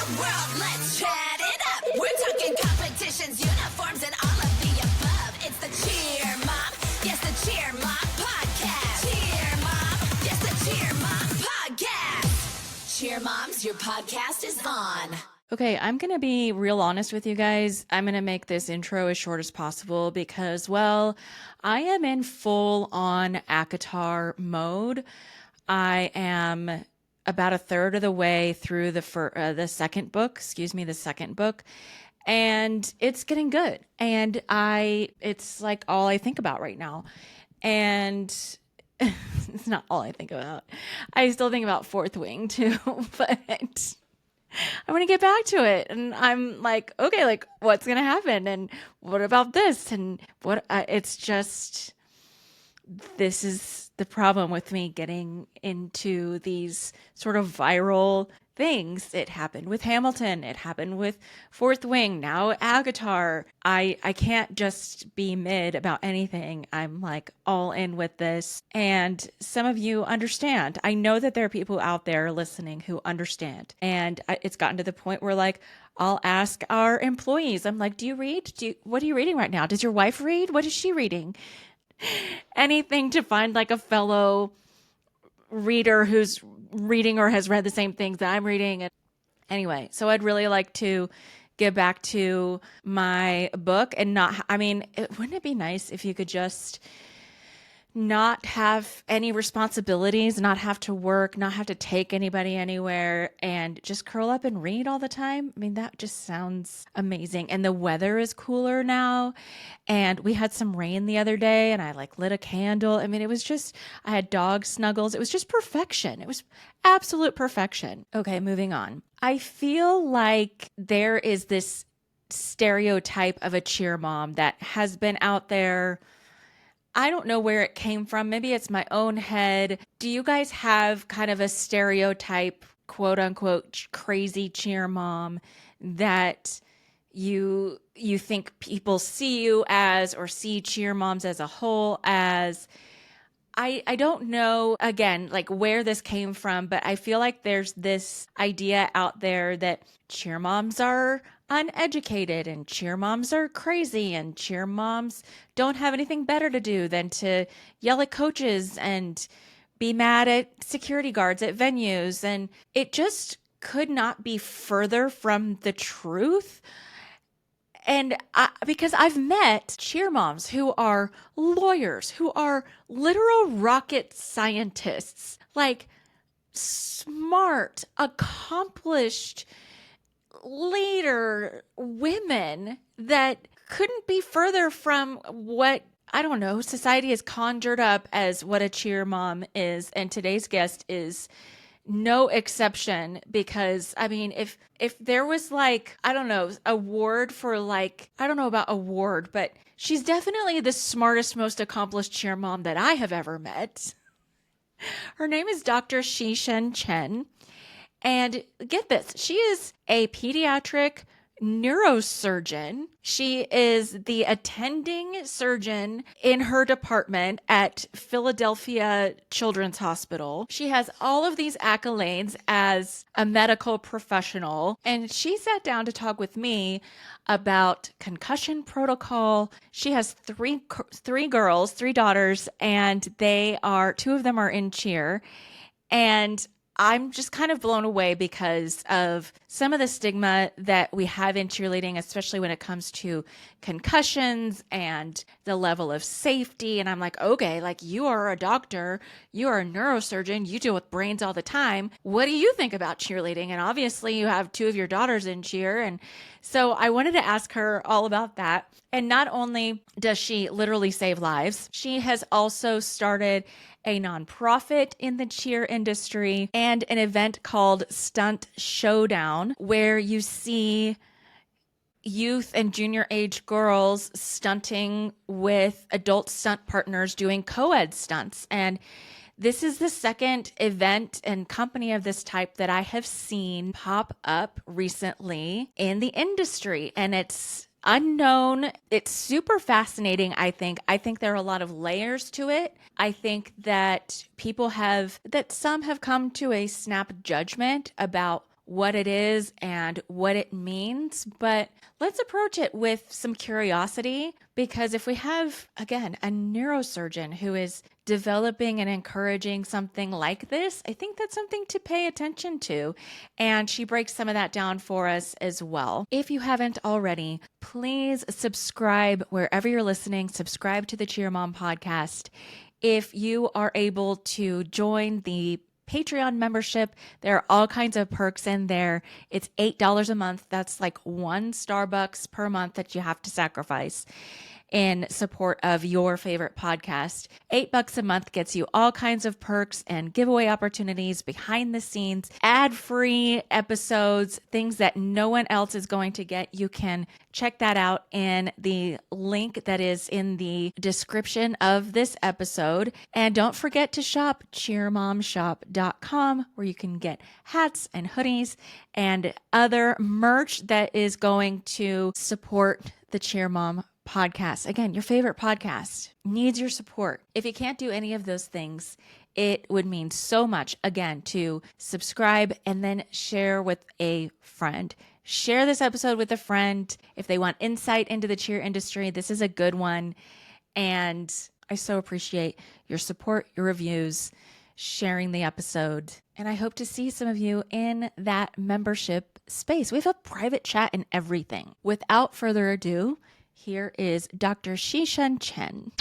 the world, let's chat it up. We're talking competitions, uniforms, and all of the above. It's the Cheer Mom, yes, the Cheer Mom podcast. Cheer Mom, yes, the Cheer Mom podcast. Cheer Moms, your podcast is on. Okay, I'm going to be real honest with you guys. I'm going to make this intro as short as possible because, well, I am in full-on ACOTAR mode. I am about a third of the way through the second book, and it's getting good. And it's like all I think about right now. And it's not all I think about. I still think about Fourth Wing too, but I want to get back to it. And I'm like, okay, like what's going to happen? And what about this? And this is the problem with me getting into these sort of viral things. It happened with Hamilton. It happened with Fourth Wing. Now ACOTAR. I can't just be mid about anything. I'm like all in with this. And some of you understand. I know that there are people out there listening who understand. And it's gotten to the point where like, I'll ask our employees, I'm like, do you read? What are you reading right now? Does your wife read? What is she reading? Anything to find like a fellow reader who's reading or has read the same things that I'm reading. And anyway, so I'd really like to get back to my book and wouldn't it be nice if you could just not have any responsibilities, not have to work, not have to take anybody anywhere, and just curl up and read all the time? I mean, that just sounds amazing. And the weather is cooler now. And we had some rain the other day and I like lit a candle. I mean, I had dog snuggles. It was just perfection. It was absolute perfection. Okay, moving on. I feel like there is this stereotype of a cheer mom that has been out there. I don't know where it came from. Maybe it's my own head. Do you guys have kind of a stereotype, quote unquote, crazy cheer mom that you think people see you as, or see cheer moms as a whole as? I don't know, again, like where this came from, but I feel like there's this idea out there that cheer moms are uneducated and cheer moms are crazy and cheer moms don't have anything better to do than to yell at coaches and be mad at security guards at venues. And it just could not be further from the truth. And because I've met cheer moms who are lawyers, who are literal rocket scientists, like smart, accomplished leader women that couldn't be further from what, I don't know, society has conjured up as what a cheer mom is. And today's guest is no exception, because I mean, if there was like, I don't know, award for like, I don't know about award, but she's definitely the smartest, most accomplished cheer mom that I have ever met. Her name is Dr. Shih-Shan Chen. And get this, she is a pediatric neurosurgeon. She is the attending surgeon in her department at Philadelphia Children's Hospital. She has all of these accolades as a medical professional, and she sat down to talk with me about concussion protocol. She has three daughters, and two of them are in cheer. And I'm just kind of blown away because of some of the stigma that we have in cheerleading, especially when it comes to concussions and the level of safety. And I'm like, okay, like you are a doctor, you are a neurosurgeon, you deal with brains all the time. What do you think about cheerleading? And obviously you have two of your daughters in cheer. And so I wanted to ask her all about that. And not only does she literally save lives, she has also started a nonprofit in the cheer industry and an event called Stunt Showdown, where you see youth and junior age girls stunting with adult stunt partners doing co-ed stunts. And this is the second event and company of this type that I have seen pop up recently in the industry. And it's unknown. It's super fascinating, I think. I think there are a lot of layers to it. I think that some have come to a snap judgment about what it is and what it means, but let's approach it with some curiosity, because if we have, again, a neurosurgeon who is developing and encouraging something like this, I think that's something to pay attention to. And she breaks some of that down for us as well. If you haven't already, please subscribe wherever you're listening. Subscribe to the Cheer Mom podcast. If you are able to join the Patreon membership, there are all kinds of perks in there. It's $8 a month. That's like one Starbucks per month that you have to sacrifice in support of your favorite podcast. $8 a month gets you all kinds of perks and giveaway opportunities, behind the scenes, ad-free episodes, things that no one else is going to get. You can check that out in the link that is in the description of this episode. And don't forget to shop cheermomshop.com, where you can get hats and hoodies and other merch that is going to support the Cheer Mom podcast. Again, your favorite podcast needs your support. If you can't do any of those things, it would mean so much, again, to subscribe and then share with a friend. Share this episode with a friend. If they want insight into the cheer industry, this is a good one. And I so appreciate your support, your reviews, sharing the episode. And I hope to see some of you in that membership space. We have a private chat and everything. Without further ado, here is Dr. Shih-Shan Chen.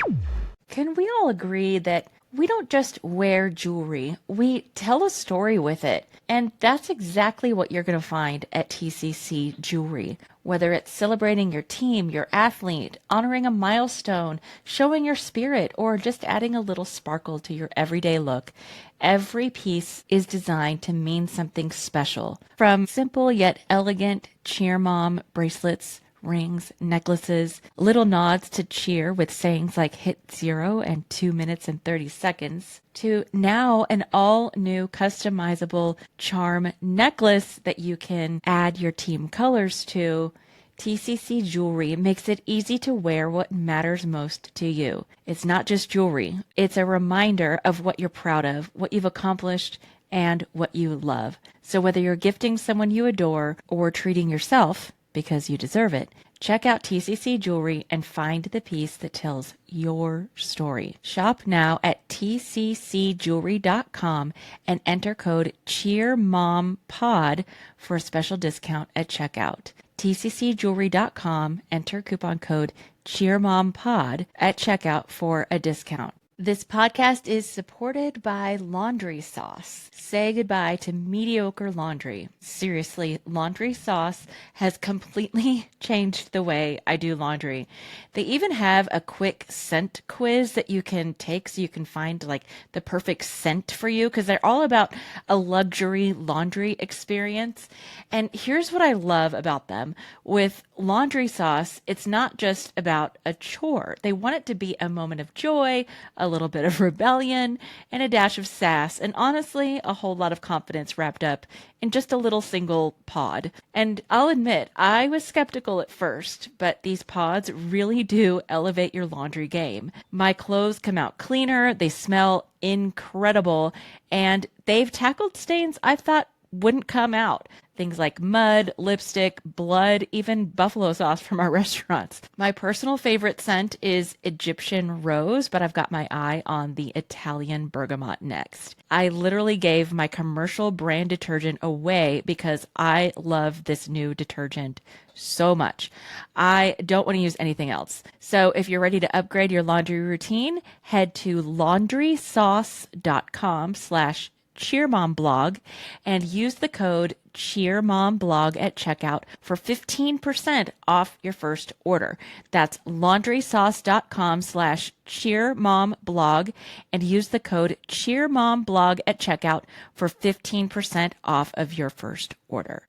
Can we all agree that we don't just wear jewelry, we tell a story with it? And that's exactly what you're going to find at TCC Jewelry. Whether it's celebrating your team, your athlete, honoring a milestone, showing your spirit, or just adding a little sparkle to your everyday look, every piece is designed to mean something special. From simple yet elegant Cheer Mom bracelets, rings, necklaces, little nods to cheer with sayings like hit 0 and 2 minutes and 30 seconds, to now an all-new customizable charm necklace that you can add your team colors to. TCC Jewelry makes it easy to wear what matters most to you. It's not just jewelry. It's a reminder of what you're proud of, what you've accomplished, and what you love. So whether you're gifting someone you adore or treating yourself, because you deserve it, check out TCC Jewelry and find the piece that tells your story. Shop now at tccjewelry.com and enter code CheerMomPod for a special discount at checkout. tccjewelry.com, enter coupon code CheerMomPod at checkout for a discount. This podcast is supported by Laundry Sauce. Say goodbye to mediocre laundry. Seriously, Laundry Sauce has completely changed the way I do laundry. They even have a quick scent quiz that you can take so you can find like the perfect scent for you, because they're all about a luxury laundry experience. And here's what I love about them. With Laundry Sauce, it's not just about a chore. They want it to be a moment of joy, a little bit of rebellion, and a dash of sass, and honestly, a whole lot of confidence wrapped up in just a little single pod. And I'll admit, I was skeptical at first, but these pods really do elevate your laundry game. My clothes come out cleaner, they smell incredible, and they've tackled stains I thought wouldn't come out. Things like mud, lipstick, blood, even buffalo sauce from our restaurants. My personal favorite scent is Egyptian rose, but I've got my eye on the Italian bergamot next. I literally gave my commercial brand detergent away because I love this new detergent so much. I don't want to use anything else. So if you're ready to upgrade your laundry routine, head to laundrysauce.com/CheerMomBlog and use the code CheerMomBlog at checkout for 15% off your first order. That's laundrysauce.com/CheerMomBlog and use the code CheerMomBlog at checkout for 15% off of your first order.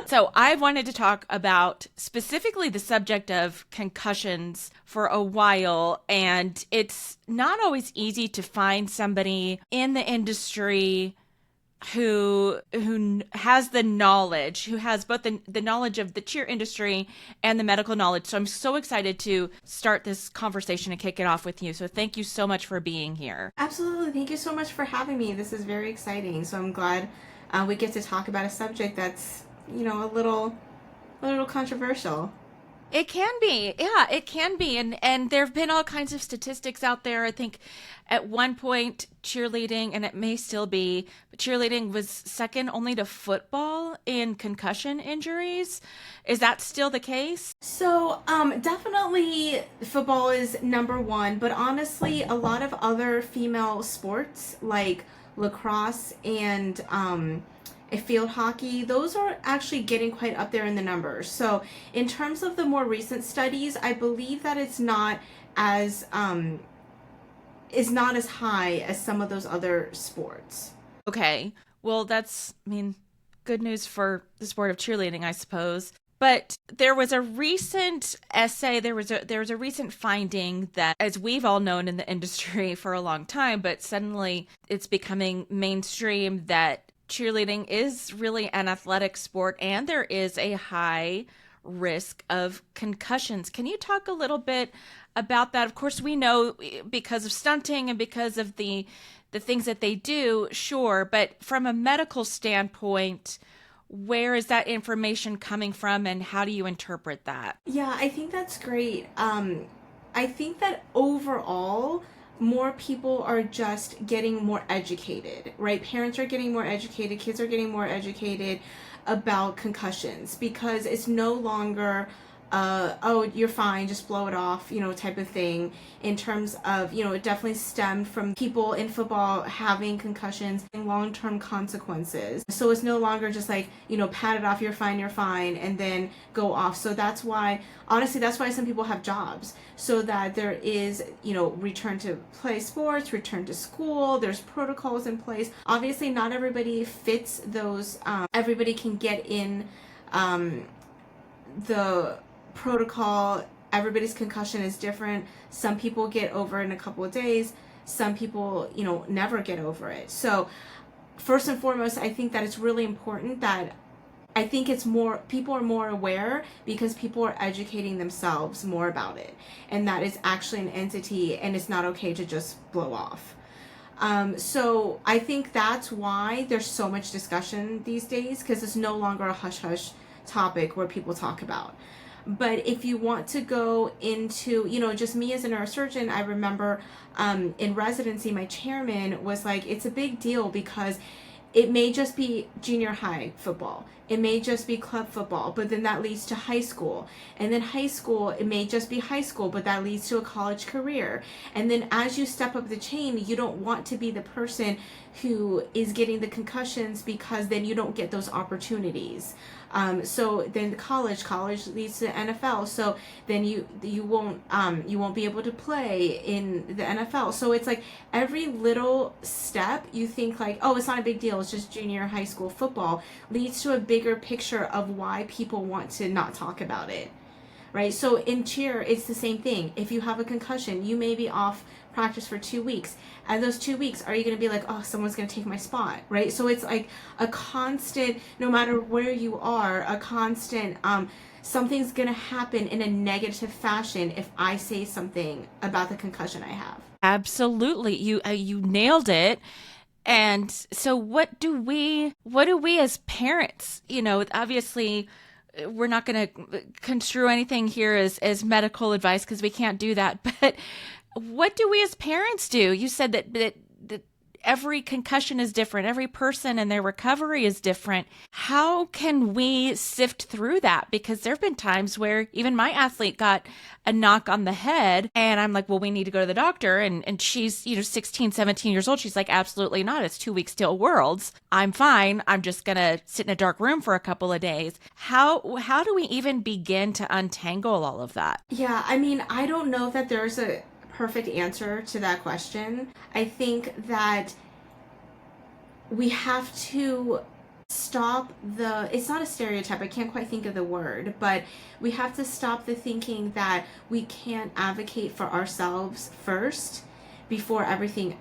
So I've wanted to talk about specifically the subject of concussions for a while, and it's not always easy to find somebody in the industry who has the knowledge, who has both the knowledge of the cheer industry and the medical knowledge. So I'm so excited to start this conversation and kick it off with you. So thank you so much for being here. Absolutely. Thank you so much for having me. This is very exciting. So I'm glad we get to talk about a subject that's, a little controversial. It can be. Yeah, it can be. And there have been all kinds of statistics out there. I think at one point cheerleading, and it may still be, but cheerleading was second only to football in concussion injuries. Is that still the case? So, definitely football is number one, but honestly, a lot of other female sports like lacrosse and field hockey, those are actually getting quite up there in the numbers. So, in terms of the more recent studies, I believe that it's not as is not as high as some of those other sports. Okay. Well, that's, good news for the sport of cheerleading, I suppose. But there was a recent essay, there was a recent finding that, as we've all known in the industry for a long time, but suddenly it's becoming mainstream, that cheerleading is really an athletic sport and there is a high risk of concussions. Can you talk a little bit about that? Of course, we know because of stunting and because of the things that they do, sure, but from a medical standpoint, where is that information coming from and how do you interpret that? Yeah, I think that's great. I think that overall, more people are just getting more educated, right? Parents are getting more educated, kids are getting more educated about concussions, because it's no longer oh, you're fine, just blow it off, type of thing. In terms of, it definitely stemmed from people in football having concussions and long-term consequences. So it's no longer just like, pat it off, you're fine, and then go off. So that's why, honestly, that's why some people have jobs, so that there is, return to play sports, return to school, there's protocols in place. Obviously, not everybody fits those, everybody can get in the protocol. Everybody's concussion is different. Some people get over it in a couple of days. Some people, never get over it. So first and foremost, I think that it's really important that I think it's more, people are more aware because people are educating themselves more about it, and that it's actually an entity and it's not okay to just blow off. So I think that's why there's so much discussion these days, because it's no longer a hush-hush topic where people talk about. But if you want to go into, just me as a neurosurgeon, I remember in residency, my chairman was like, it's a big deal because it may just be junior high football. It may just be club football, but then that leads to high school. And then high school, it may just be high school, but that leads to a college career. And then as you step up the chain, you don't want to be the person who is getting the concussions, because then you don't get those opportunities. So then college leads to the NFL. So then you won't be able to play in the NFL. So it's like every little step you think like, oh, it's not a big deal, it's just junior high school football, leads to a bigger picture of why people want to not talk about it. Right? So in cheer, it's the same thing. If you have a concussion, you may be off practice for 2 weeks. And those 2 weeks, are you going to be like, oh, someone's going to take my spot, right? So it's like a constant, no matter where you are, a constant, something's going to happen in a negative fashion if I say something about the concussion I have. Absolutely. You nailed it. And so what do we as parents, obviously we're not going to construe anything here as medical advice, because we can't do that. But what do we as parents do? You said that every concussion is different. Every person and their recovery is different. How can we sift through that? Because there have been times where even my athlete got a knock on the head and I'm like, well, we need to go to the doctor. And she's, 16, 17 years old. She's like, absolutely not. It's 2 weeks till Worlds. I'm fine. I'm just going to sit in a dark room for a couple of days. How do we even begin to untangle all of that? Yeah, I don't know that there's a perfect answer to that question. I think that we have to stop it's not a stereotype, I can't quite think of the word, but we have to stop the thinking that we can't advocate for ourselves first before everything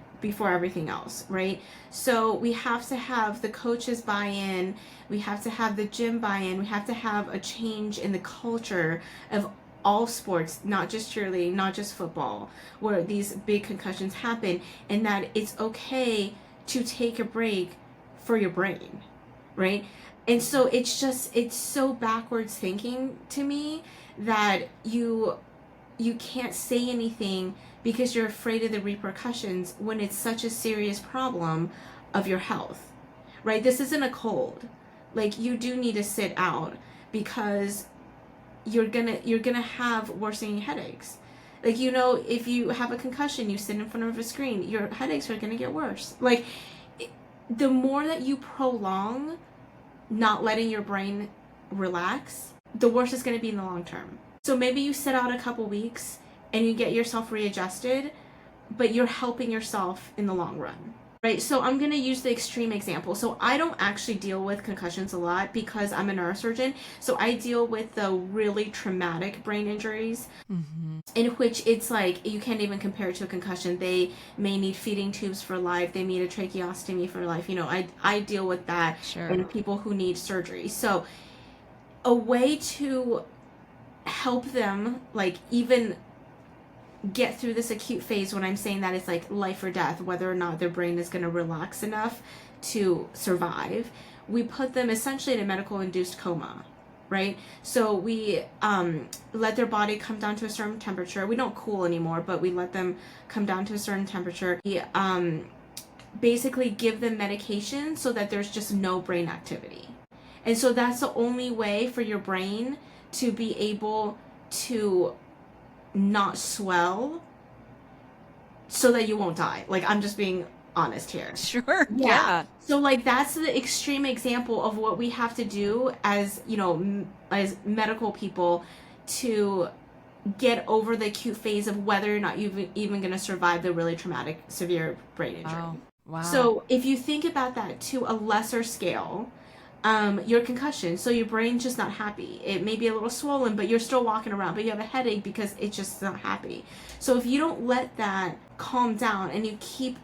else, right? So we have to have the coaches buy in, we have to have the gym buy in, we have to have a change in the culture of all sports, not just cheerleading, not just football, where these big concussions happen, and that it's okay to take a break for your brain, right? And so it's so backwards thinking to me that you can't say anything because you're afraid of the repercussions when it's such a serious problem of your health, right? This isn't a cold. Like, you do need to sit out because you're gonna have worsening headaches. Like, if you have a concussion, you sit in front of a screen, your headaches are gonna get worse. Like, the more that you prolong not letting your brain relax, the worse it's gonna be in the long term. So maybe you sit out a couple weeks and you get yourself readjusted, but you're helping yourself in the long run, right? So I'm going to use the extreme example. So I don't actually deal with concussions a lot because I'm a neurosurgeon. So I deal with the really traumatic brain injuries, in which it's like you can't even compare it to a concussion. They may need feeding tubes for life. They need a tracheostomy for life. I deal with that. Sure. And people who need surgery. So a way to help them, like, even get through this acute phase, when I'm saying that it's like life or death, whether or not their brain is going to relax enough to survive, we put them essentially in a medical induced coma, right? So we let their body come down to a certain temperature. We don't cool anymore, but we let them come down to a certain temperature. We basically give them medication so that there's just no brain activity. And so that's the only way for your brain to be able to not swell so that you won't die. Like, I'm just being honest here. Sure. Yeah. So, like, that's the extreme example of what we have to do as, as medical people to get over the acute phase of whether or not you're even going to survive the really traumatic, severe brain injury. Wow. So if you think about that to a lesser scale, your concussion, so your brain's just not happy. It may be a little swollen, but you're still walking around, but you have a headache because it's just not happy. So if you don't let that calm down and you keep,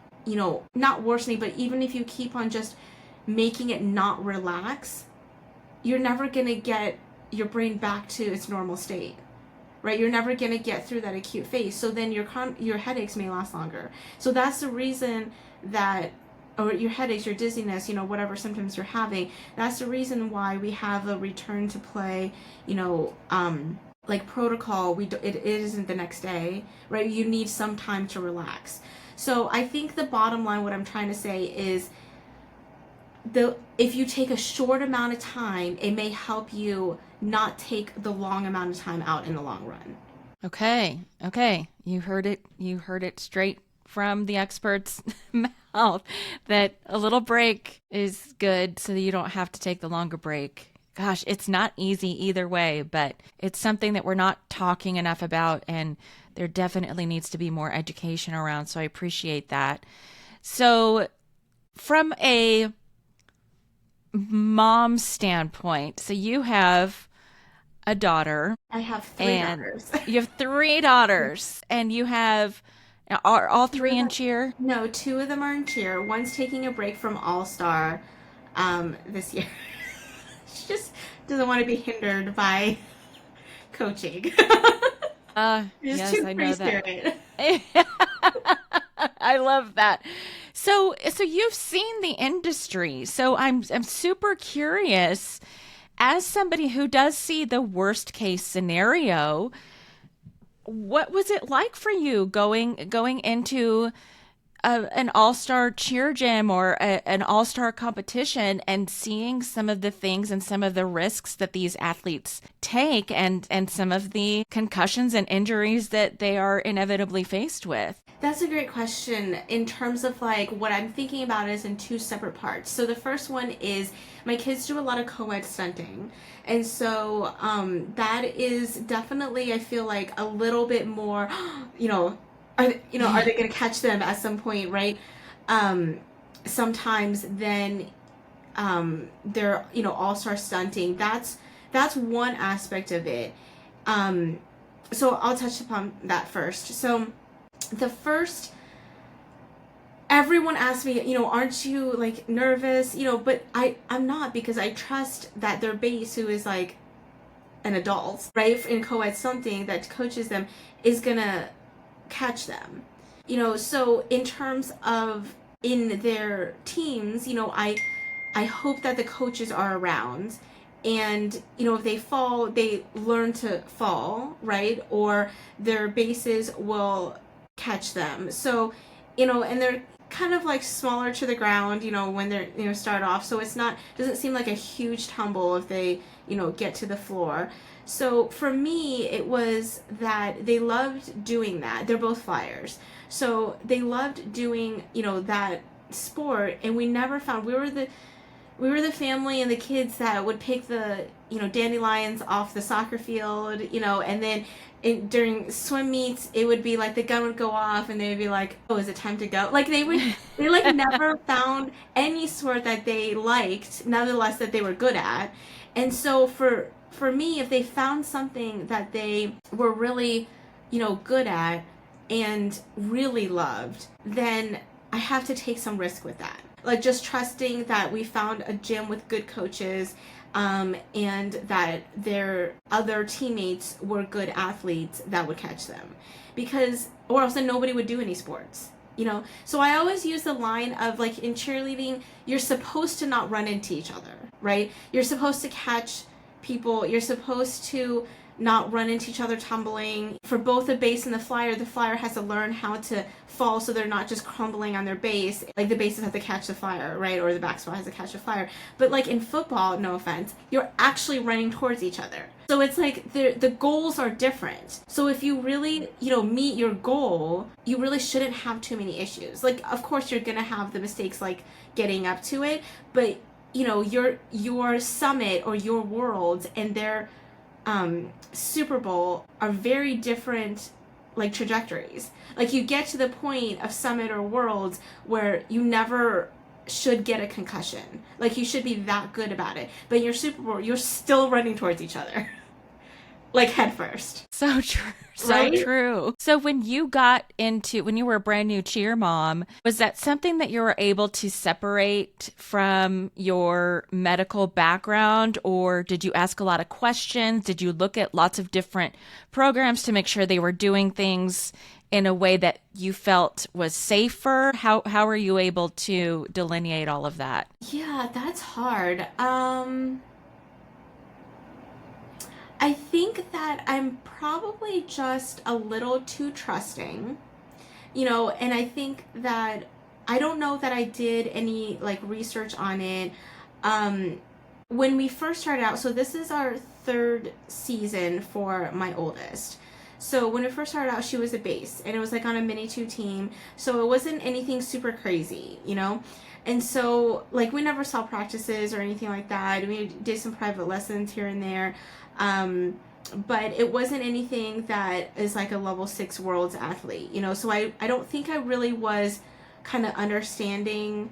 not worsening, but even if you keep on just making it not relax, you're never going to get your brain back to its normal state, right? You're never going to get through that acute phase. So then your headaches may last longer. So that's the reason that, or your headaches, your dizziness, whatever symptoms you're having, that's the reason why we have a return to play, like protocol. It isn't the next day, right? You need some time to relax. So I think the bottom line, what I'm trying to say is, if you take a short amount of time, it may help you not take the long amount of time out in the long run. Okay. You heard it straight from the expert's mouth that a little break is good so that you don't have to take the longer break. Gosh, it's not easy either way, but it's something that we're not talking enough about, and there definitely needs to be more education around. So I appreciate that. So from a mom standpoint, so you have a daughter. I have three daughters. You have three daughters, and you have, are all three in cheer? No, two of them are in cheer. One's taking a break from All-Star this year. She just doesn't want to be hindered by coaching. Yes, I know that. I love that. So you've seen the industry. So I'm super curious, as somebody who does see the worst case scenario, what was it like for you going into an all-star cheer gym or an all-star competition and seeing some of the things and some of the risks that these athletes take and some of the concussions and injuries that they are inevitably faced with? That's a great question. In terms of like what I'm thinking about is in two separate parts. So the first one is my kids do a lot of co-ed stunting. And so that is definitely, I feel like, a little bit more, are they going to catch them at some point, right? Sometimes then they're, all-star stunting. That's one aspect of it. So I'll touch upon that first. So the first, everyone asks me, aren't you like nervous? But I'm not, because I trust that their base, who is like an adult, right, in co-ed stunting, that coaches them, is gonna catch them. So in terms of in their teams, I hope that the coaches are around, and if they fall, they learn to fall, right? Or their bases will catch them. So, and they're kind of like smaller to the ground, when they're, start off. So it's not, doesn't seem like a huge tumble if they, get to the floor. So for me, it was that they loved doing that. They're both flyers. So they loved doing, that sport, and we never found, we were the family and the kids that would pick the, dandelions off the soccer field, and then during swim meets, it would be like the gun would go off and they would be like, oh, is it time to go? Like they like never found any sport that they liked, nonetheless that they were good at. And so for me, if they found something that they were really, good at and really loved, then I have to take some risk with that. Like just trusting that we found a gym with good coaches, and that their other teammates were good athletes that would catch them, or else then nobody would do any sports, So I always use the line of, like, in cheerleading, you're supposed to not run into each other, right? You're supposed to catch people. You're supposed to not run into each other tumbling. For both the base and the flyer has to learn how to fall so they're not just crumbling on their base. Like the bases have to catch the flyer, right? Or the back spot has to catch the flyer. But like in football, no offense, you're actually running towards each other. So it's like the goals are different. So if you really, meet your goal, you really shouldn't have too many issues. Like, of course, you're going to have the mistakes like getting up to it, but your summit or your worlds and their Super Bowl are very different, like, trajectories. Like, you get to the point of summit or worlds where you never should get a concussion. Like, you should be that good about it. But in your Super Bowl, you're still running towards each other. Like, head first. So true. So Right? true. So when you were a brand new cheer mom, was that something that you were able to separate from your medical background, or did you ask a lot of questions? Did you look at lots of different programs to make sure they were doing things in a way that you felt was safer? How were you able to delineate all of that? Yeah, that's hard. I think that I'm probably just a little too trusting, and I think that I don't know that I did any like research on it. When we first started out, so this is our third season for my oldest. So when we first started out, she was a base, and it was like on a mini 2 team. So it wasn't anything super crazy, And so, like, we never saw practices or anything like that. We did some private lessons here and there. But it wasn't anything that is like a level 6 worlds athlete, So I don't think I really was kind of understanding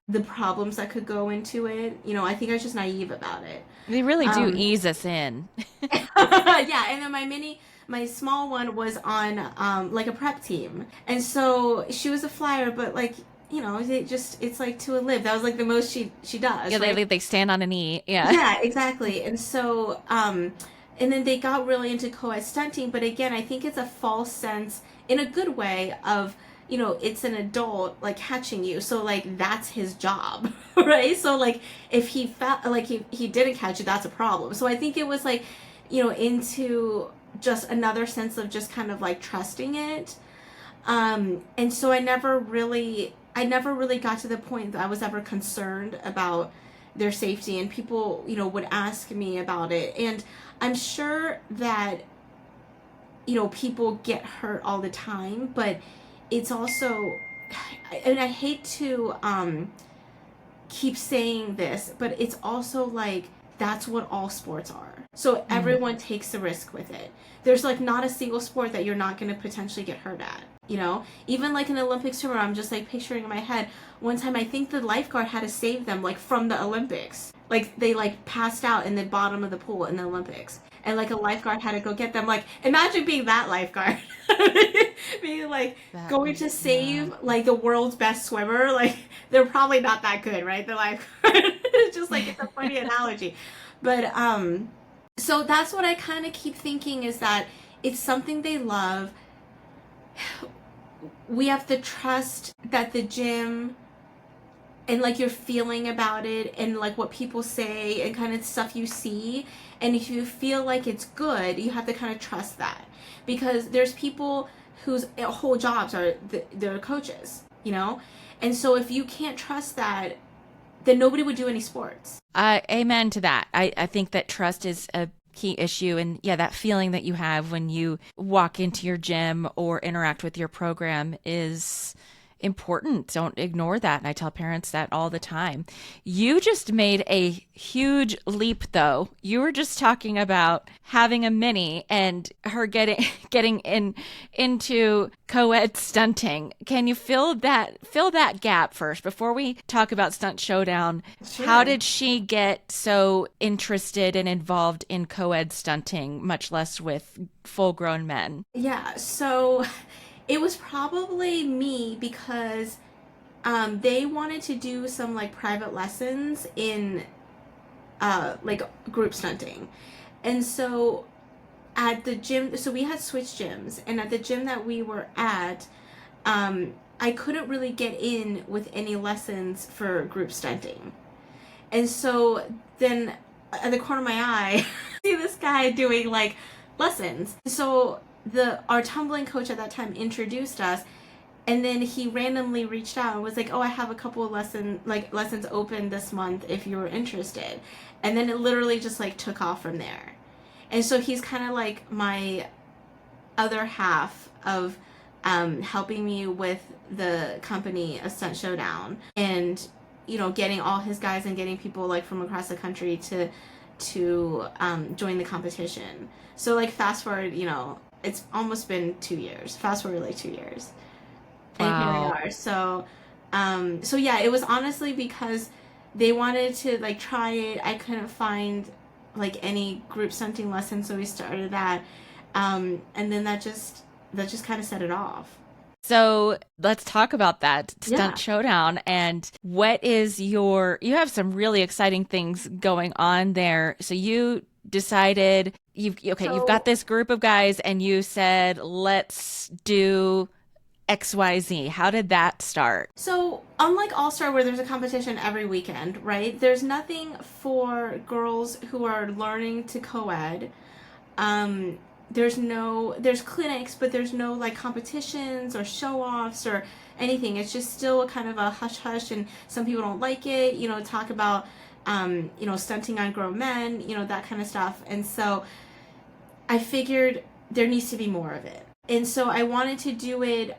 the problems that could go into it. I think I was just naive about it. They really do ease us in. Yeah, and then my small one was on like a prep team. And so she was a flyer, but like, it's like to a live. That was like the most she does. Yeah, right? they stand on a knee. Yeah. Yeah, exactly. And so, and then they got really into co-ed stunting. But again, I think it's a false sense in a good way of, it's an adult like catching you. So like, that's his job, right? So like, if he felt like he didn't catch you, that's a problem. So I think it was like, into just another sense of just kind of like trusting it. And so I never really got to the point that I was ever concerned about their safety, and people, would ask me about it. And I'm sure that, people get hurt all the time, but it's also, and I hate to keep saying this, but it's also like, that's what all sports are. So everyone takes the risk with it. There's like not a single sport that you're not going to potentially get hurt at. Even like an Olympic swimmer, I'm just like picturing in my head, one time I think the lifeguard had to save them like from the Olympics. Like they like passed out in the bottom of the pool in the Olympics, and like a lifeguard had to go get them. Like, imagine being that lifeguard. Being like going to save like the world's best swimmer. Like, they're probably not that good, right? The lifeguard. It's just like, it's a funny analogy. But so that's what I kind of keep thinking, is that it's something they love. We have to trust that the gym and like your feeling about it and like what people say and kind of stuff you see. And if you feel like it's good, you have to kind of trust that, because there's people whose whole jobs are they're coaches, you know? And so if you can't trust that, then nobody would do any sports. Amen to that. I think that trust is a key issue. And yeah, that feeling that you have when you walk into your gym or interact with your program is important. Don't ignore that. And I tell parents that all the time. You just made a huge leap though. You were just talking about having a mini and her getting into co-ed stunting. Can you fill that gap first before we talk about Stunt Showdown? Sure. How did she get so interested and involved in co-ed stunting, much less with full-grown men? Yeah, so it was probably me, because they wanted to do some like private lessons in like group stunting. And so at the gym, so we had switched gyms, and at the gym that we were at, I couldn't really get in with any lessons for group stunting. And so then at the corner of my eye, I see this guy doing like lessons. So our tumbling coach at that time introduced us, and then he randomly reached out and was like, "Oh, I have a couple of lessons open this month if you were interested." And then it literally just like took off from there. And so he's kind of like my other half of helping me with the company of Stunt Showdown, and getting all his guys and getting people like from across the country to join the competition. So like fast forward, it's almost been 2 years. Fast forward like 2 years. Wow. And here we are. So yeah, it was honestly because they wanted to like try it. I couldn't find like any group stunting lessons, so we started that. And then that just kind of set it off. So let's talk about that Stunt Yeah. Showdown. And what is you have some really exciting things going on there. So you decided you've got this group of guys and you said, let's do XYZ. How did that start? So unlike All-Star, where there's a competition every weekend, right? There's nothing for girls who are learning to co-ed. There's clinics, but there's no like competitions or show-offs or anything. It's just still kind of a hush-hush, and some people don't like it, talk about, stunting on grown men, that kind of stuff. And so I figured there needs to be more of it. And so I wanted to do it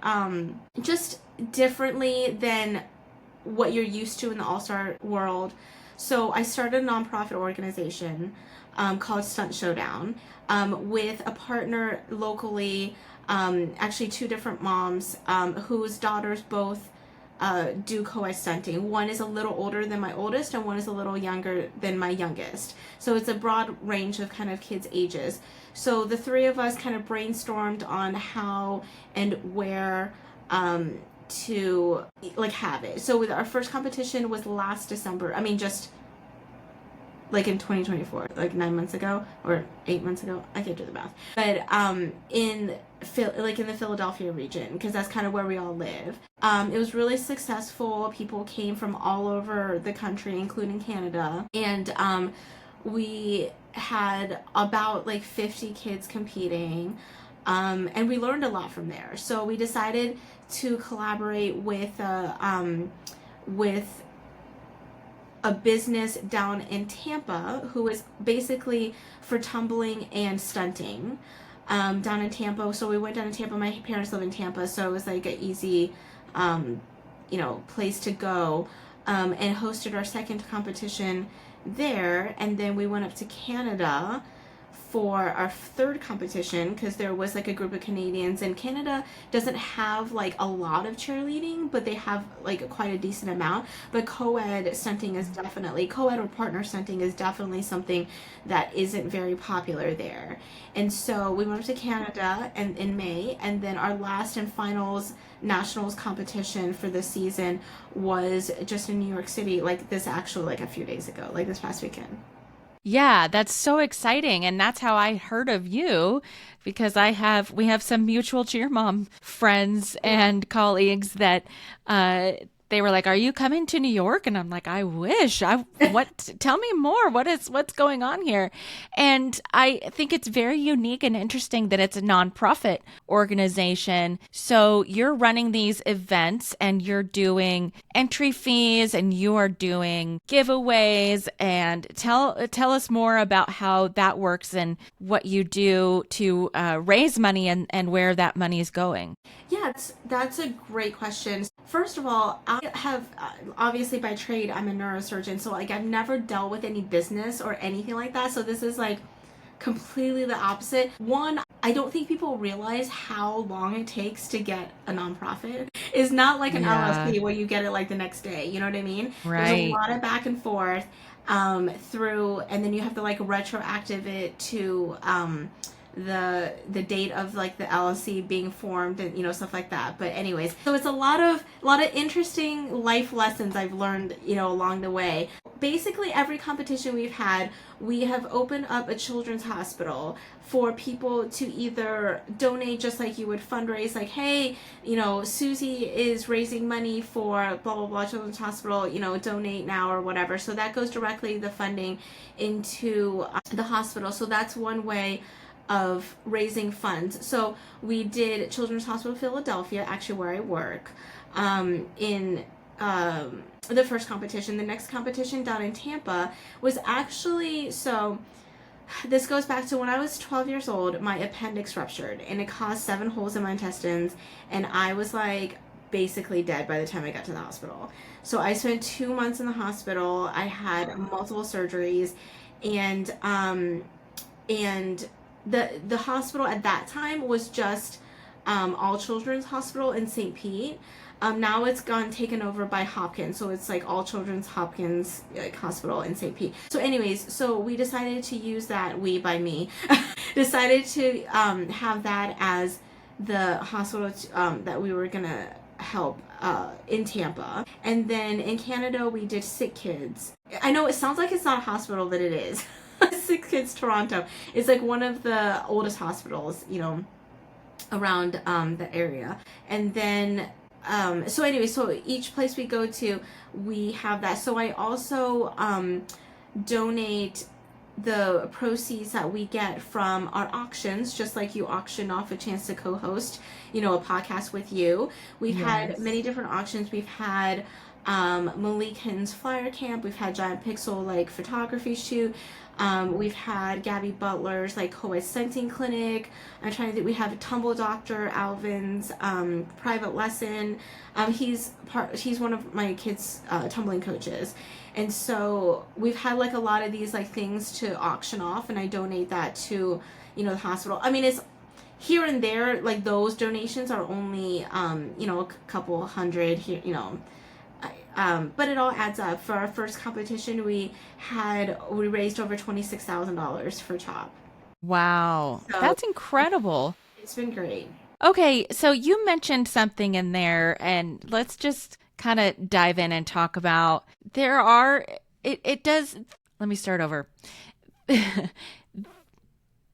just differently than what you're used to in the All-Star world. So I started a nonprofit organization called Stunt Showdown with a partner locally, actually 2 different moms whose daughters both do co-ed stunting. One is a little older than my oldest, and one is a little younger than my youngest. So it's a broad range of kind of kids' ages. So the 3 of us kind of brainstormed on how and where to like have it. So with our first competition was last December. I mean, just like in 2024, like 9 months ago or 8 months ago. I can't do the math. But in the Philadelphia region, because that's kind of where we all live. It was really successful. People came from all over the country, including Canada. And we had about like 50 kids competing. And we learned a lot from there. So we decided to collaborate with a business down in Tampa who is basically for tumbling and stunting down in Tampa. So we went down to Tampa. My parents live in Tampa, so it was like an easy place to go, and hosted our second competition there. And then we went up to Canada for our third competition, because there was like a group of Canadians, and Canada doesn't have like a lot of cheerleading, but they have like quite a decent amount. But co-ed stunting is definitely, co-ed or partner stunting is definitely something that isn't very popular there. And so we went up to Canada and in May, and then our last and finals nationals competition for this season was just in New York City, like this actually like a few days ago, like this past weekend. Yeah, that's so exciting. And that's how I heard of you, because we have some mutual cheer mom friends and colleagues that they were like, "Are you coming to New York?" And I'm like, "I wish. Tell me more. What's going on here?" And I think it's very unique and interesting that it's a nonprofit organization. So you're running these events and you're doing entry fees and you are doing giveaways, and tell us more about how that works and what you do to raise money and where that money is going. Yeah, that's a great question. First of all, I have obviously by trade I'm a neurosurgeon, so like I've never dealt with any business or anything like that. So this is like completely the opposite. One, I don't think people realize how long it takes to get a nonprofit. It's not like an LLC where you get it like the next day. You know what I mean? Right. There's a lot of back and forth through, and then you have to like retroactive it to the date of like the LLC being formed and stuff like that. But anyways, so it's a lot of interesting life lessons I've learned along the way. Basically every competition we've had, we have opened up a children's hospital for people to either donate, just like you would fundraise, like, hey, Susie is raising money for blah blah blah children's hospital, donate now or whatever. So that goes directly the funding into the hospital. So that's one way of raising funds. So we did Children's Hospital Philadelphia, actually where I work, in the first competition. The next competition down in Tampa was actually, so this goes back to when I was 12 years old, my appendix ruptured and it caused 7 holes in my intestines, and I was like basically dead by the time I got to the hospital. So I spent 2 months in the hospital. I had multiple surgeries, and the hospital at that time was just All Children's Hospital in St. Pete. Now it's taken over by Hopkins, so it's like All Children's Hopkins Hospital in St. Pete. So anyways, so we decided to use that, decided to have that as the hospital that we were gonna help in Tampa. And then in Canada we did Sick Kids. I know it sounds like it's not a hospital, but it is. Sick Kids Toronto. It's like one of the oldest hospitals, around the area. And then so anyway, so each place we go to, we have that. So I also donate the proceeds that we get from our auctions, just like you auction off a chance to co-host, a podcast with you. We've had many different auctions. We've had Malik Hinton's flyer camp. We've had Giant Pixel like photography shoot. We've had Gabby Butler's like co-ed stunting clinic. I'm trying to think. We have Tumble Dr. Alvin's private lesson. He's one of my kids' tumbling coaches, and so we've had like a lot of these like things to auction off, and I donate that to the hospital. I mean, it's here and there, like those donations are only a couple hundred here, but it all adds up. For our first competition, we raised over $26,000 for CHOP. Wow, so that's incredible. It's been great. Okay, so you mentioned something in there, and let's just kind of dive in and talk about. It does. Let me start over.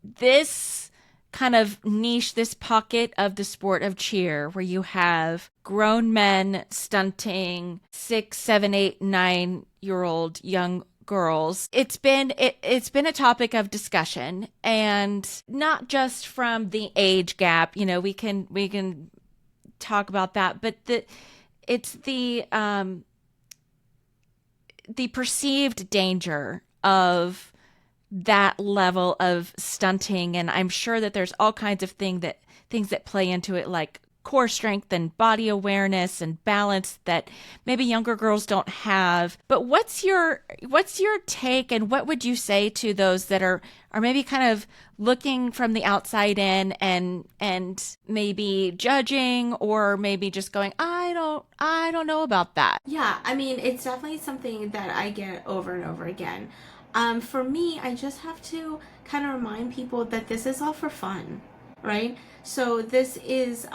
This kind of niche, this pocket of the sport of cheer, where you have grown men stunting 6, 7, 8, 9-year-old young girls. It's been a topic of discussion, and not just from the age gap. We can talk about that, but it's the perceived danger of that level of stunting. And I'm sure that there's all kinds of things that play into it, like core strength and body awareness and balance that maybe younger girls don't have. But what's your take, and what would you say to those that are maybe kind of looking from the outside in and maybe judging, or maybe just going, I don't know about that? Yeah, I mean, it's definitely something that I get over and over again. For me, I just have to kind of remind people that this is all for fun, right? So this is,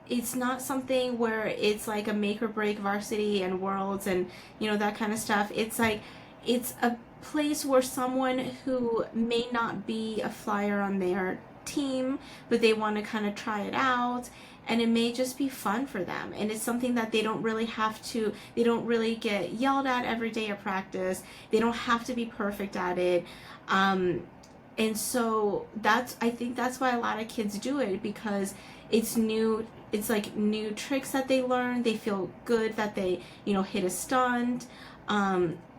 it's not something where it's like a make or break varsity and worlds and, that kind of stuff. It's like, it's a place where someone who may not be a flyer on their team, but they want to kind of try it out, and it may just be fun for them, and it's something that they don't really get yelled at every day of practice. They don't have to be perfect at it. And so I think that's why a lot of kids do it, because it's new. It's like new tricks that they learn. They feel good that they, hit a stunt.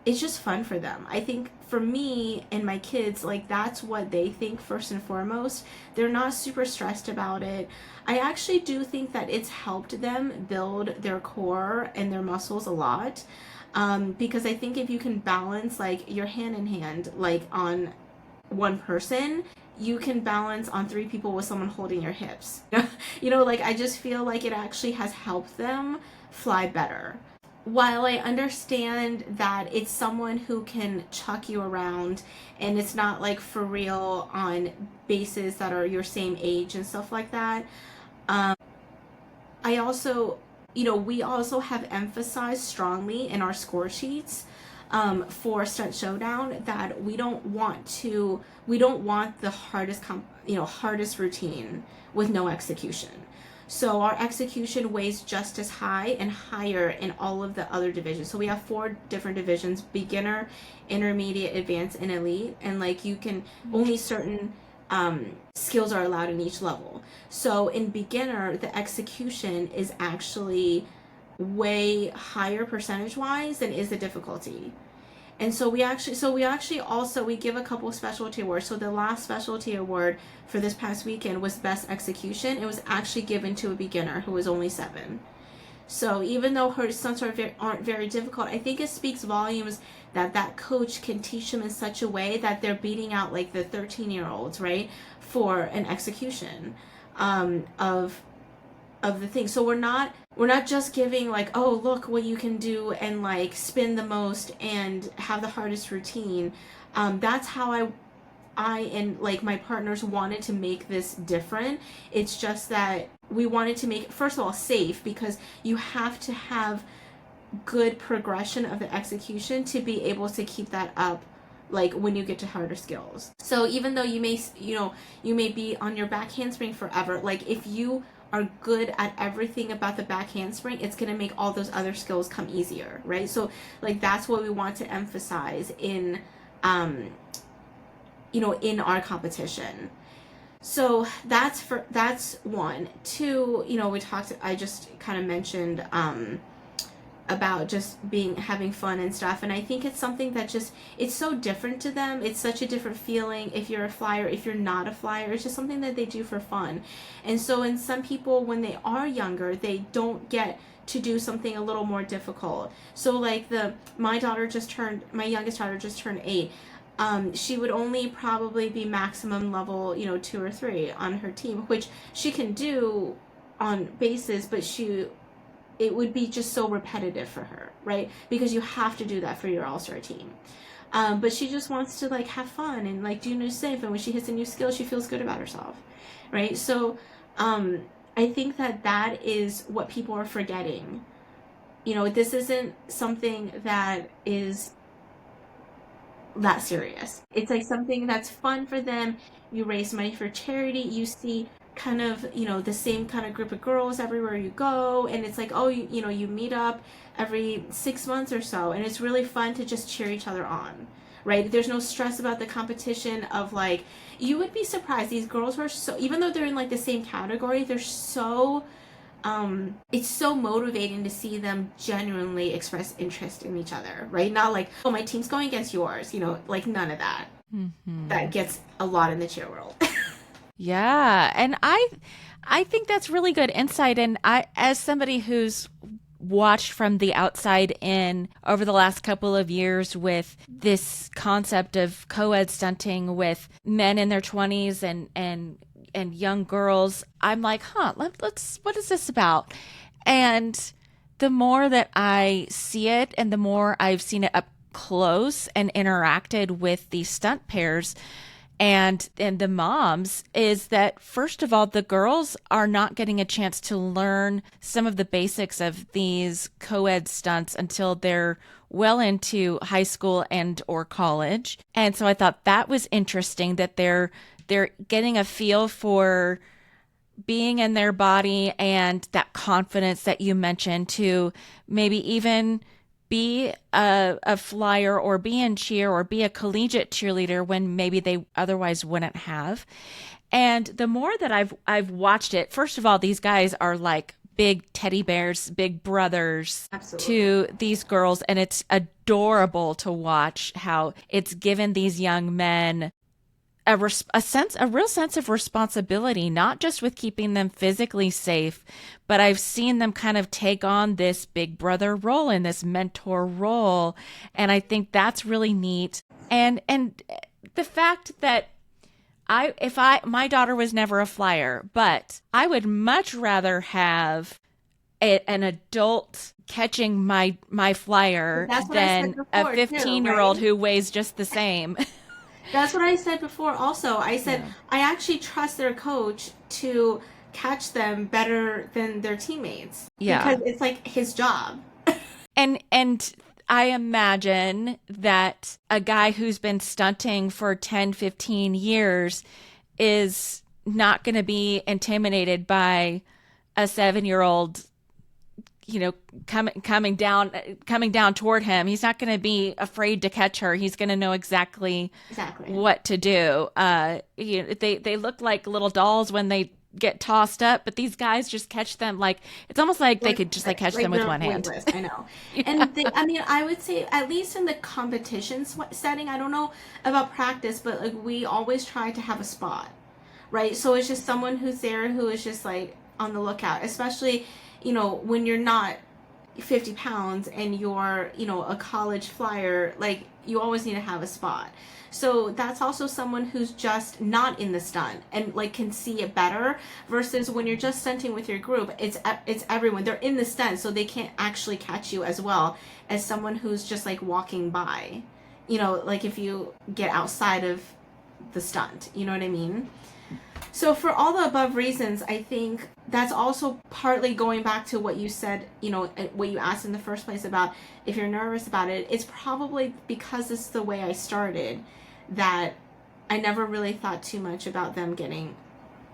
It's just fun for them. I think for me and my kids, like, that's what they think first and foremost. They're not super stressed about it. I actually do think that it's helped them build their core and their muscles a lot. Because I think if you can balance like your hand in hand, like on one person, you can balance on 3 people with someone holding your hips. Like, I just feel like it actually has helped them fly better. While I understand that it's someone who can chuck you around and it's not like for real on bases that are your same age and stuff like that, I also, we also have emphasized strongly in our score sheets for Stunt Showdown that we don't want the hardest routine with no execution. So our execution weighs just as high and higher in all of the other divisions. So we have 4 different divisions: beginner, intermediate, advanced, and elite. And like, you can only certain skills are allowed in each level. So in beginner, the execution is actually way higher percentage wise than is the difficulty. And so we actually also, we give a couple of specialty awards. So the last specialty award for this past weekend was best execution. It was actually given to a beginner who was only 7. So even though her stunts aren't very difficult, I think it speaks volumes that coach can teach them in such a way that they're beating out like the 13-year-olds, right, for an execution of the thing. So we're not just giving like, oh, look what you can do and like spin the most and have the hardest routine. That's how I and like my partners wanted to make this different. It's just that we wanted to make it, first of all, safe, because you have to have good progression of the execution to be able to keep that up, like when you get to harder skills. So even though you may be on your back handspring forever, like if you are good at everything about the back handspring, it's going to make all those other skills come easier, right? So like, that's what we want to emphasize in in our competition. So that's 1. 2, I just kind of mentioned about just having fun and stuff, and I think it's something that it's so different to them. It's such a different feeling if you're a flyer, if you're not a flyer. It's just something that they do for fun. And so in some people, when they are younger, they don't get to do something a little more difficult. So like my youngest daughter just turned 8. She would only probably be maximum level 2 or 3 on her team, which she can do on bases, but it would be just so repetitive for her, right? Because you have to do that for your all-star team. But she just wants to like have fun and like do new stuff, and when she hits a new skill, she feels good about herself, right? So I think that is what people are forgetting. This isn't something that is that serious. It's like something that's fun for them. You raise money for charity. You see kind of the same kind of group of girls everywhere you go, and it's like, oh, you meet up every 6 months or so, and it's really fun to just cheer each other on, right? There's no stress about the competition of like, you would be surprised, these girls were so, even though they're in like the same category, they're so it's so motivating to see them genuinely express interest in each other, right? Not like, oh, my team's going against yours, like none of that. That gets a lot in the cheer world. Yeah, and I think that's really good insight. And I, as somebody who's watched from the outside in over the last couple of years with this concept of co-ed stunting with men in their 20s and young girls, I'm like, what is this about? And the more that I see it and the more I've seen it up close and interacted with these stunt pairs and the moms, is that first of all, the girls are not getting a chance to learn some of the basics of these co-ed stunts until they're well into high school and or college. And so I thought that was interesting that they're getting a feel for being in their body and that confidence that you mentioned to maybe even be a flyer or be in cheer or be a collegiate cheerleader when maybe they otherwise wouldn't have. And the more that I've watched it, first of all, these guys are like big teddy bears, big brothers Absolutely. to these girls, and it's adorable to watch how it's given these young men a real sense of responsibility, not just with keeping them physically safe, but I've seen them kind of take on this big brother role and this mentor role. And I think that's really neat. And the fact that my daughter was never a flyer, but I would much rather have an adult catching my flyer than a 15-year-old who weighs just the same. That's what I said before also. I said, I actually trust their coach to catch them better than their teammates. Yeah. Because it's like his job. And I imagine that a guy who's been stunting for 10, 15 years is not going to be intimidated by a 7-year-old, coming down toward him. He's not going to be afraid to catch her. He's going to know exactly what to do. They look like little dolls when they get tossed up, but these guys just catch them like it's almost like they could just catch them with one hand. I know. And I would say at least in the competition setting, I don't know about practice, but like we always try to have a spot, right? So it's just someone who's there who is just like on the lookout, especially when you're not 50 pounds and you're a college flyer, like you always need to have a spot. So that's also someone who's just not in the stunt and like can see it better versus when you're just stunting with your group, it's everyone. They're in the stunt, so they can't actually catch you as well as someone who's just like walking by. Like if you get outside of the stunt, you know what I mean? So for all the above reasons, I think that's also partly going back to what you said, what you asked in the first place about if you're nervous about it. It's probably because it's the way I started that I never really thought too much about them getting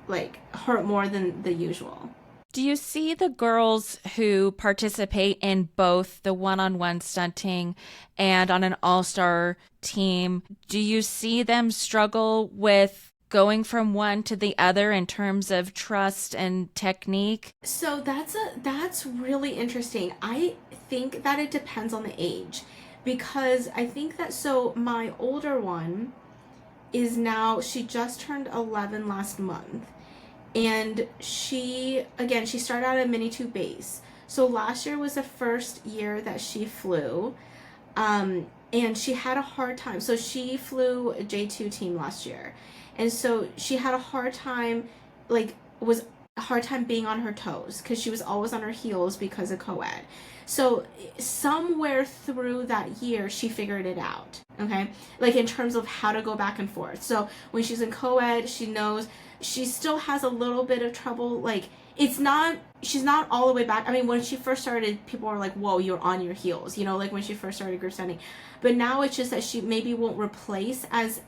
like hurt more than the usual. Do you see the girls who participate in both the one-on-one stunting and on an all-star team, do you see them struggle with going from one to the other in terms of trust and technique? So that's really interesting. I think that it depends on the age, because I think that my older one she just turned 11 last month, and she started out at mini tube base. So last year was the first year that she flew, and she had a hard time. So she flew a J2 team last year. And so she had a hard time, being on her toes because she was always on her heels because of co-ed. So somewhere through that year, she figured it out, okay? Like in terms of how to go back and forth. So when she's in co-ed, she knows she still has a little bit of trouble. Like she's not all the way back. I mean, when she first started, people were like, whoa, you're on your heels, like when she first started group stunting. But now it's just that she maybe won't replace as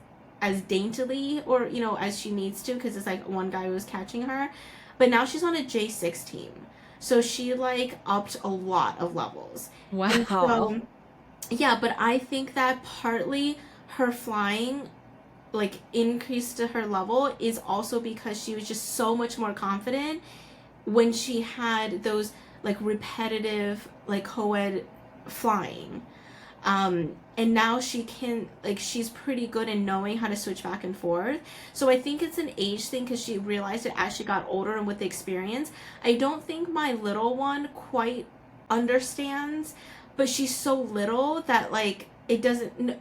daintily or as she needs to, because it's like one guy was catching her. But now she's on a J6 team, so she like upped a lot of levels. Wow. So, yeah, but I think that partly her flying like increased to her level is also because she was just so much more confident when she had those like repetitive like co-ed flying. And now she's pretty good in knowing how to switch back and forth. So I think it's an age thing because she realized it as she got older and with the experience. I don't think my little one quite understands, but she's so little that like it doesn't,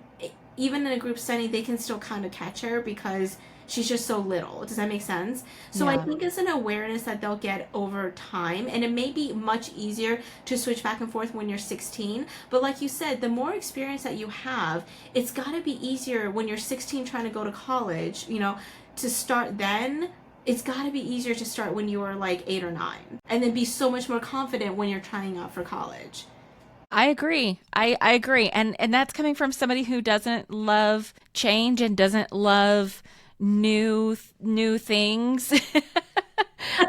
even in a group study, they can still kind of catch her because she's just so little. Does that make sense? So yeah. I think it's an awareness that they'll get over time, and it may be much easier to switch back and forth when you're 16. But like you said, the more experience that you have, it's got to be easier when you're 16 trying to go to college, to start then. It's got to be easier to start when you were like 8 or 9, and then be so much more confident when you're trying out for college. I agree. I agree. And that's coming from somebody who doesn't love change and doesn't love new things.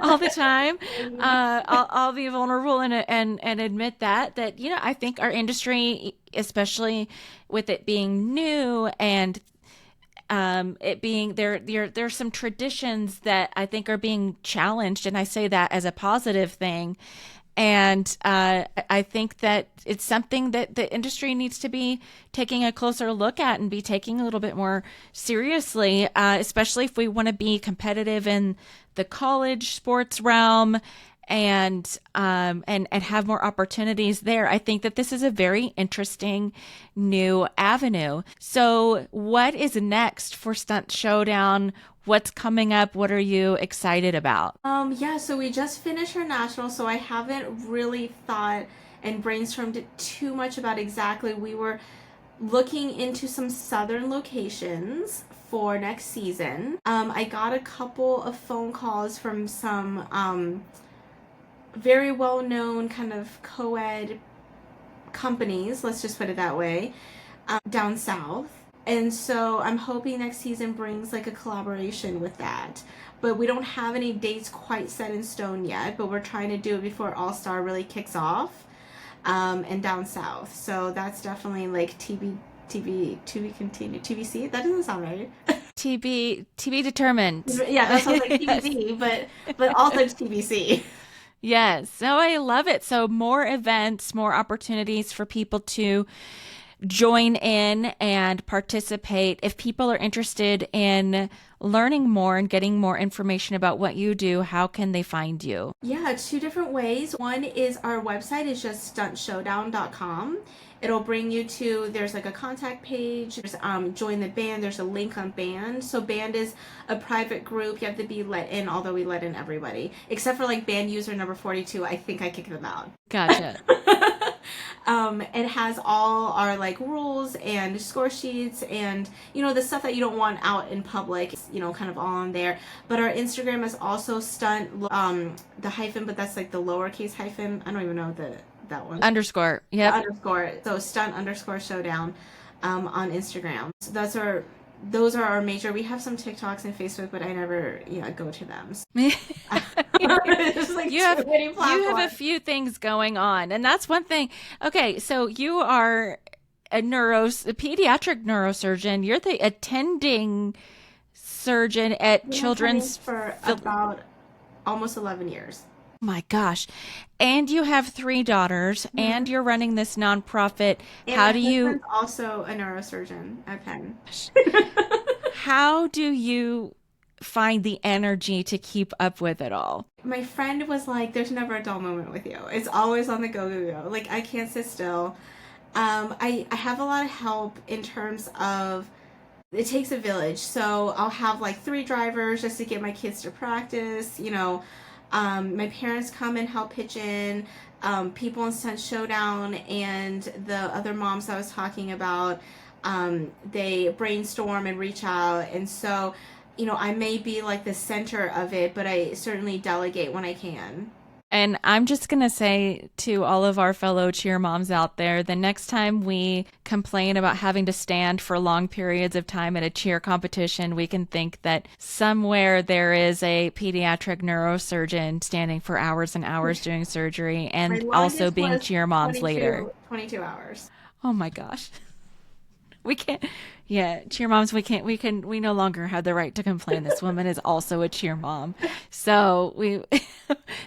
all the time. I'll be vulnerable and admit that, you know, I think our industry, especially with it being new and it being there's some traditions that I think are being challenged, and I say that as a positive thing. And I think that it's something that the industry needs to be taking a closer look at and be taking a little bit more seriously, especially if we want to be competitive in the college sports realm and have more opportunities there. I think that this is a very interesting new avenue. So, what is next for Stunt Showdown? What's coming up? What are you excited about? Yeah, so we just finished our national, so I haven't really thought and brainstormed it too much about exactly. We were looking into some southern locations for next season. I got a couple of phone calls from some very well-known kind of co-ed companies, let's just put it that way, down south. And so I'm hoping next season brings like a collaboration with that. But we don't have any dates quite set in stone yet, but we're trying to do it before All Star really kicks off, and down south. So that's definitely like to be continued. TBC? That doesn't sound right. To be determined. Yeah, that sounds like Yes. TBC, but also TBC. Yes. So I love it. So more events, more opportunities for people to join in and participate. If people are interested in learning more and getting more information about what you do, how can they find you? Yeah, two different ways. One is our website is just stuntshowdown.com. It'll bring you to, there's like a contact page, there's join the band, there's a link on band. So band is a private group. You have to be let in, although we let in everybody. Except for like band user number 42, I think I kicked them out. Gotcha. It has all our like rules and score sheets and, you know, the stuff that you don't want out in public, you know, kind of all on there. But our Instagram is also stunt, the hyphen, but that's like the lowercase hyphen. I don't even know that one. Underscore. Yep. Underscore. So stunt underscore showdown, on Instagram. So those are our major. We have some TikToks and Facebook, but I never, go to them. There's like You have too many you have a platforms. few things going on, and that's one thing. Okay, so you are a pediatric neurosurgeon. You're the attending surgeon at Been attending Children's. for about almost 11 years. My gosh. And you have 3 daughters, and you're running this nonprofit. And How my do you husband's also a neurosurgeon at Penn. how do you find the energy to keep up with it all? My friend was like, "There's never a dull moment with you. It's always on the go, go, go. Like I can't sit still." I have a lot of help in terms of it takes a village. So I'll have like 3 drivers just to get my kids to practice. My parents come and help pitch in. People in Stunt Showdown and the other moms I was talking about, they brainstorm and reach out. And so, I may be like the center of it, but I certainly delegate when I can. And I'm just going to say to all of our fellow cheer moms out there, the next time we complain about having to stand for long periods of time at a cheer competition, we can think that somewhere there is a pediatric neurosurgeon standing for hours and hours doing surgery My and also longest being was cheer moms later. 22 hours. Oh my gosh. We can't, yeah, cheer moms, we no longer have the right to complain. This woman is also a cheer mom. So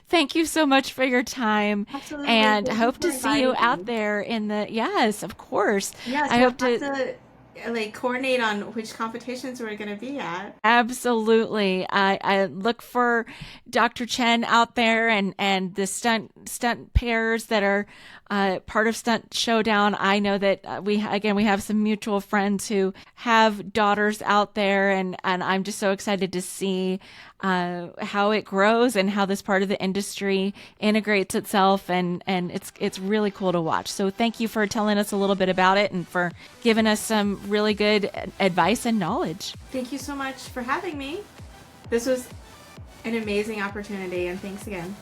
thank you so much for your time, Absolutely. and Thank you hope for to see you inviting out me. there yes, of course. Yes, I we'll hope have to, like coordinate on which competitions we're going to be at. absolutely. I look for Dr. Chen out there and the stunt pairs that are part of Stunt Showdown. I know that we have some mutual friends who have daughters out there, and I'm just so excited to see how it grows and how this part of the industry integrates itself, and it's really cool to watch. So thank you for telling us a little bit about it and for giving us some really good advice and knowledge. Thank you so much for having me. This was an amazing opportunity, and thanks again.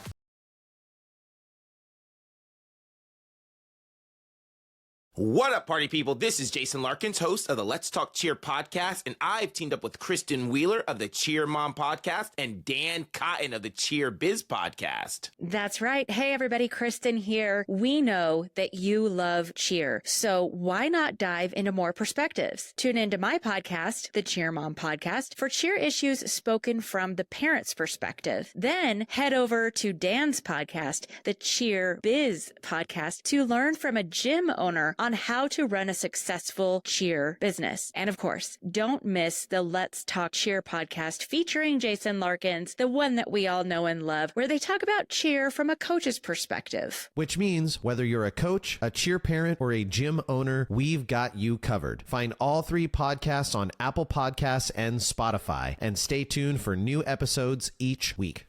What up, party people? This is Jason Larkins, host of the Let's Talk Cheer podcast, and I've teamed up with Kristen Wheeler of the Cheer Mom podcast and Dan Cotton of the Cheer Biz podcast. That's right. Hey, everybody, Kristen here. We know that you love cheer, so why not dive into more perspectives? Tune into my podcast, the Cheer Mom podcast, for cheer issues spoken from the parent's perspective. Then head over to Dan's podcast, the Cheer Biz podcast, to learn from a gym owner on how to run a successful cheer business. And of course, don't miss the Let's Talk Cheer podcast featuring Jason Larkins, the one that we all know and love, where they talk about cheer from a coach's perspective. Which means whether you're a coach, a cheer parent, or a gym owner, we've got you covered. Find all 3 podcasts on Apple Podcasts and Spotify, and stay tuned for new episodes each week.